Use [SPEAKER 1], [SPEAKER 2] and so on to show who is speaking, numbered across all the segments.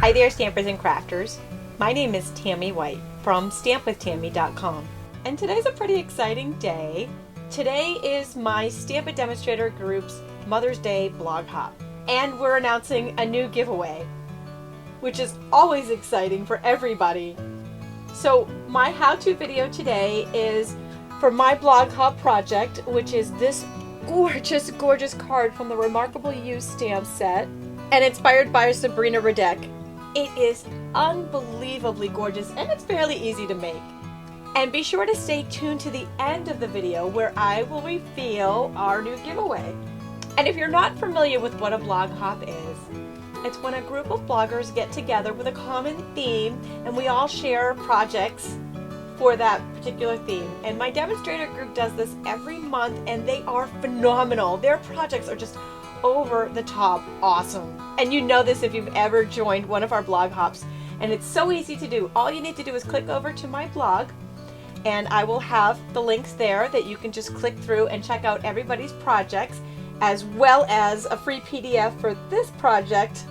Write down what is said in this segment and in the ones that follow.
[SPEAKER 1] Hi there, stampers and crafters. My name is Tami White from stampwithtami.com, and today's a pretty exciting day. Today is my Stampin' Demonstrator group's Mother's Day blog hop, and we're announcing a new giveaway, which is always exciting for everybody. So my how-to video today is for my blog hop project, which is this gorgeous card from the Remarkable You stamp set and inspired by Sabrina Radek. It is unbelievably gorgeous and it's fairly easy to make. And be sure to stay tuned to the end of the video where I will reveal our new giveaway. And if you're not familiar with what a blog hop is, it's when a group of bloggers get together with a common theme and we all share projects for that particular theme. And my demonstrator group does this every month and they are phenomenal. Their projects are just over the top awesome. And you know this if you've ever joined one of our blog hops, and it's so easy to do. All you need to do is click over to my blog and I will have the links there that you can just click through and check out everybody's projects, as well as a free PDF for this project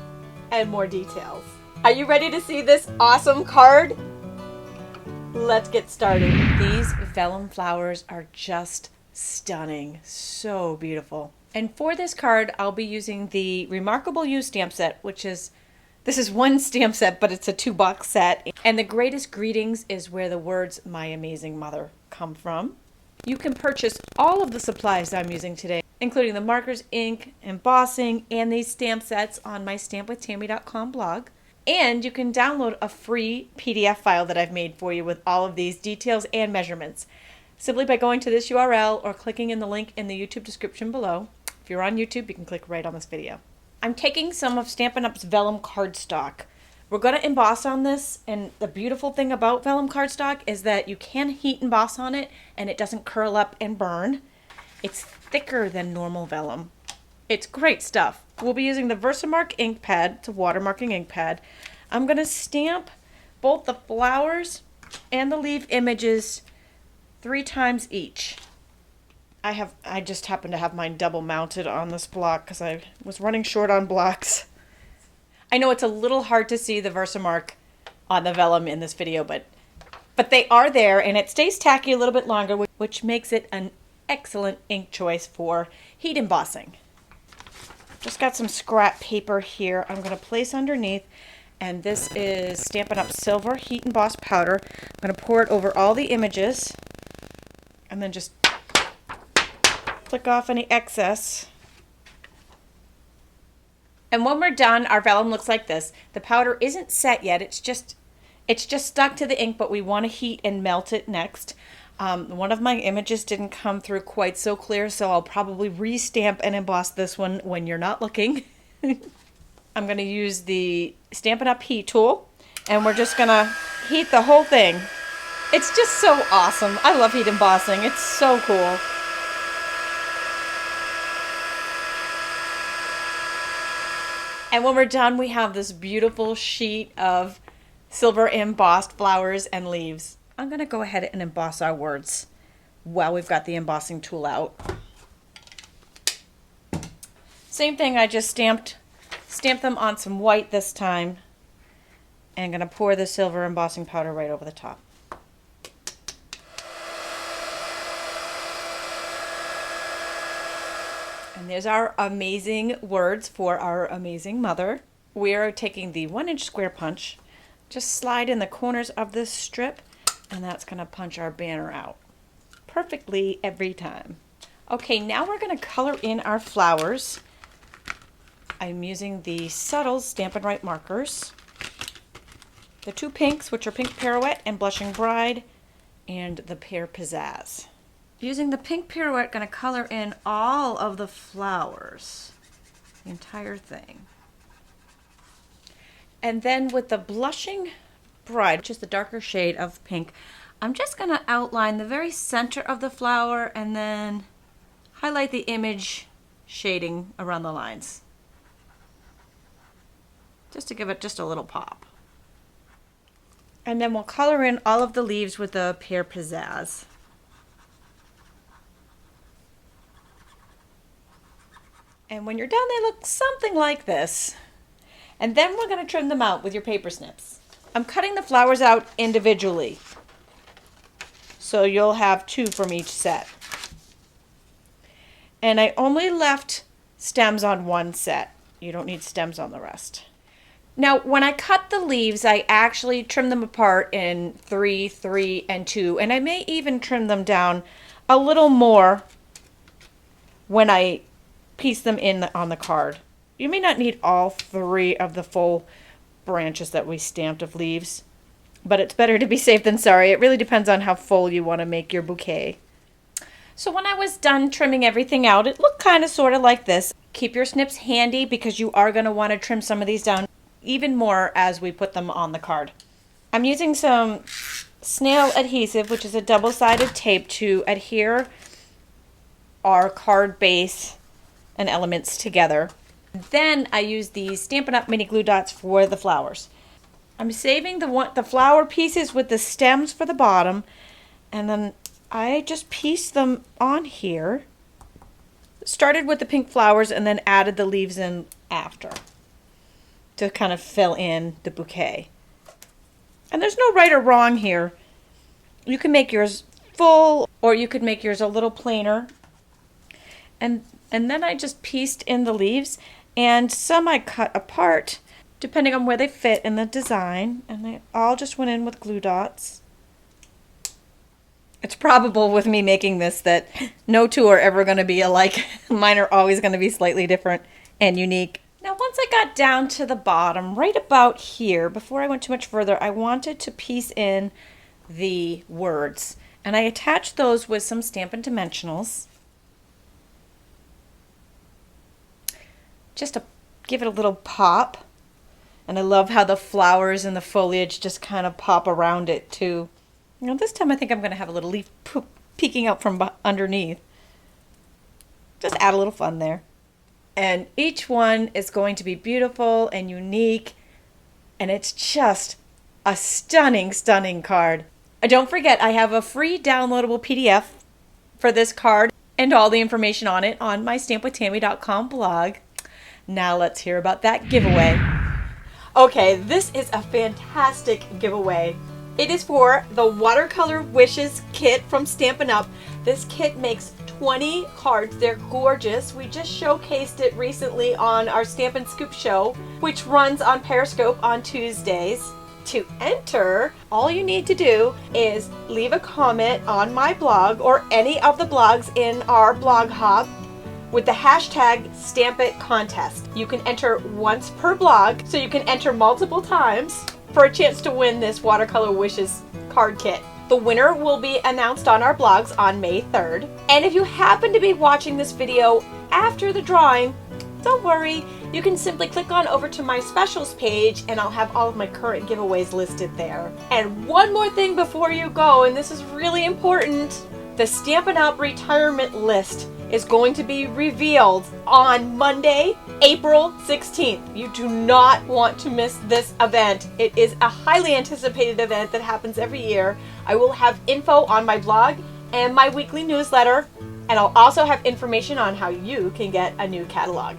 [SPEAKER 1] and more details. Are you ready to see this awesome card? Let's get started. These vellum flowers are just stunning, so beautiful. And for this card, I'll be using the Remarkable You stamp set, this is one stamp set, but it's a 2-box set. And the greatest greetings is where the words "My Amazing Mother" come from. You can purchase all of the supplies I'm using today, including the markers, ink, embossing, and these stamp sets on my stampwithtami.com blog. And you can download a free PDF file that I've made for you with all of these details and measurements, simply by going to this URL or clicking in the link in the YouTube description below. If you're on YouTube, you can click right on this video. I'm taking some of Stampin' Up's Vellum cardstock. We're going to emboss on this, and the beautiful thing about Vellum cardstock is that you can heat emboss on it and it doesn't curl up and burn. It's thicker than normal vellum. It's great stuff. We'll be using the Versamark ink pad. It's a watermarking ink pad. I'm going to stamp both the flowers and the leaf images 3 times each. I just happen to have mine double mounted on this block because I was running short on blocks. I know it's a little hard to see the Versamark on the vellum in this video, but they are there, and it stays tacky a little bit longer, which makes it an excellent ink choice for heat embossing. Just got some scrap paper here I'm going to place underneath, and this is Stampin' Up Silver Heat Emboss Powder. I'm going to pour it over all the images and then just flick off any excess. And when we're done, our vellum looks like this. The powder isn't set yet. It's just stuck to the ink, but we want to heat and melt it next. One of my images didn't come through quite so clear, so I'll probably re-stamp and emboss this one when you're not looking. I'm going to use the Stampin' Up heat tool, and we're just going to heat the whole thing. It's just so awesome. I love heat embossing. It's so cool. And when we're done, we have this beautiful sheet of silver embossed flowers and leaves. I'm going to go ahead and emboss our words while we've got the embossing tool out. Same thing, I just stamped them on some white this time. And I'm going to pour the silver embossing powder right over the top. And there's our amazing words for our amazing mother. We are taking the 1-inch square punch, just slide in the corners of this strip, and that's going to punch our banner out perfectly every time. Okay, now we're going to color in our flowers. I'm using the Subtle Stampin' Right markers, the 2 pinks, which are Pink Pirouette and Blushing Bride, and the Pear Pizzazz. Using the Pink Pirouette, going to color in all of the flowers, the entire thing. And then with the Blushing Bride, which is the darker shade of pink, I'm just going to outline the very center of the flower and then highlight the image shading around the lines, just to give it just a little pop. And then we'll color in all of the leaves with the Pear Pizzazz. And when you're done, they look something like this. And then we're going to trim them out with your paper snips. I'm cutting the flowers out individually, so you'll have 2 from each set. And I only left stems on 1 set. You don't need stems on the rest. Now, when I cut the leaves, I actually trim them apart in 3, 3, and 2. And I may even trim them down a little more when I piece them in on the card. You may not need all 3 of the full branches that we stamped of leaves, but it's better to be safe than sorry. It really depends on how full you want to make your bouquet. So when I was done trimming everything out, it looked kind of sort of like this. Keep your snips handy because you are going to want to trim some of these down even more as we put them on the card. I'm using some snail adhesive, which is a double-sided tape, to adhere our card base and elements together. Then I use these Stampin' Up! Mini glue dots for the flowers. I'm saving the flower pieces with the stems for the bottom, and then I just pieced them on here. Started with the pink flowers and then added the leaves in after to kind of fill in the bouquet. And there's no right or wrong here. You can make yours full or you could make yours a little plainer. And then I just pieced in the leaves, and some I cut apart depending on where they fit in the design, and they all just went in with glue dots. It's probable with me making this that no 2 are ever going to be alike. Mine are always going to be slightly different and unique. Now, once I got down to the bottom, right about here, before I went too much further, I wanted to piece in the words. And I attached those with some Stampin' Dimensionals, just to give it a little pop. And I love how the flowers and the foliage just kind of pop around it too. Now this time I think I'm going to have a little leaf peeking out from underneath. Just add a little fun there. And each one is going to be beautiful and unique. And it's just a stunning, stunning card. Don't forget, I have a free downloadable PDF for this card and all the information on it on my stampwithtami.com blog. Now let's hear about that giveaway. Okay, this is a fantastic giveaway. It is for the Watercolor Wishes kit from Stampin' Up! This kit makes 20 cards. They're gorgeous. We just showcased it recently on our Stampin' Scoop show, which runs on Periscope on Tuesdays. To enter, all you need to do is leave a comment on my blog or any of the blogs in our blog hub with the hashtag #StampItContest. You can enter once per blog, so you can enter multiple times for a chance to win this Watercolor Wishes card kit. The winner will be announced on our blogs on May 3rd. And if you happen to be watching this video after the drawing, don't worry. You can simply click on over to my specials page and I'll have all of my current giveaways listed there. And one more thing before you go, and this is really important, the Stampin' Up! Retirement List is going to be revealed on Monday, April 16th. You do not want to miss this event. It is a highly anticipated event that happens every year. I will have info on my blog and my weekly newsletter, and I'll also have information on how you can get a new catalog.